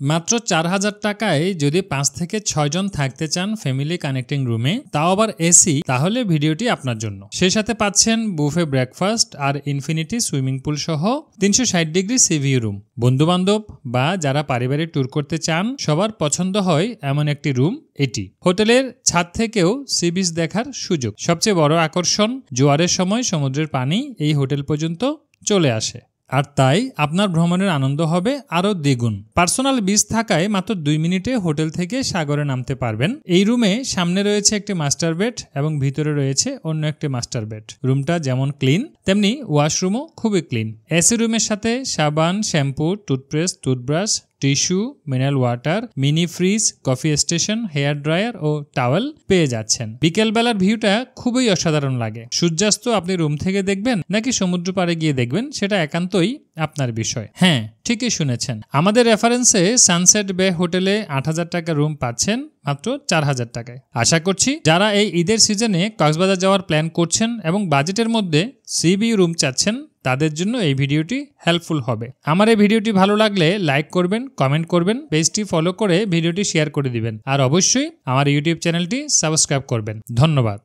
মাত্র ৪,০০০ টাকায় যদি ৫ থেকে ৬ জন থাকতে চান ফ্যামিলি কানেক্টিং রুমে, তাও আবার এসি, তাহলে ভিডিওটি আপনার জন্য। সেই সাথে পাচ্ছেন বুফে ব্রেকফাস্ট আর ইনফিনিটি সুইমিং পুল সহ ৩৬০ ডিগ্রি সিভিউ রুম। বন্ধুবান্ধব বা যারা পারিবারিক ট্যুর করতে চান সবার পছন্দ হয় এমন একটি রুম এটি। হোটেলের ছাদ থেকেও সি বিচ দেখার সুযোগ। সবচেয়ে বড় আকর্ষণ, জোয়ারের সময় সমুদ্রের পানি এই হোটেল পর্যন্ত চলে আসে, আর তাই আপনার ভ্রমণের আনন্দ হবে আরও দ্বিগুণ। পার্সোনাল বিচ থাকায় মাত্র ২ মিনিটে হোটেল থেকে সাগরে নামতে পারবেন। এই রুমে সামনে রয়েছে একটি মাস্টার বেড এবং ভিতরে রয়েছে অন্য একটি মাস্টার বেড। রুমটা যেমন ক্লিন তেমনি ওয়াশরুমও খুবই ক্লিন। এসি রুমের সাথে সাবান, shampoo, toothpaste, toothbrush, tissue, mineral water, mini fridge, coffee station, hair dryer ও টাওয়েল পেয়ে যাচ্ছেন। বিকেলবেলার ভিউটা খুবই অসাধারণ লাগে। সূর্যাস্ত আপনি রুম থেকে দেখবেন নাকি সমুদ্র পাড়ে গিয়ে দেখবেন সেটা একান্তই আপনার বিষয়। হ্যাঁ, ঠিকই শুনেছেন, আমাদের রেফারেন্সে সানসেট বে হোটেলে ৮,০০০ টাকা রুম পাচ্ছেন মাত্র ৪,০০০ টাকায়। আশা করছি যারা এই ঈদের সিজনে কক্সবাজার যাওয়ার প্ল্যান করছেন এবং বাজেটের মধ্যে সিবি রুম চাচ্ছেন তাদের জন্য এই ভিডিওটি হেল্পফুল হবে। আমার এই ভিডিওটি ভালো লাগলে লাইক করবেন, কমেন্ট করবেন, পেজটি ফলো করে ভিডিওটি শেয়ার করে দিবেন আর অবশ্যই আমার ইউটিউব চ্যানেলটি সাবস্ক্রাইব করবেন। ধন্যবাদ।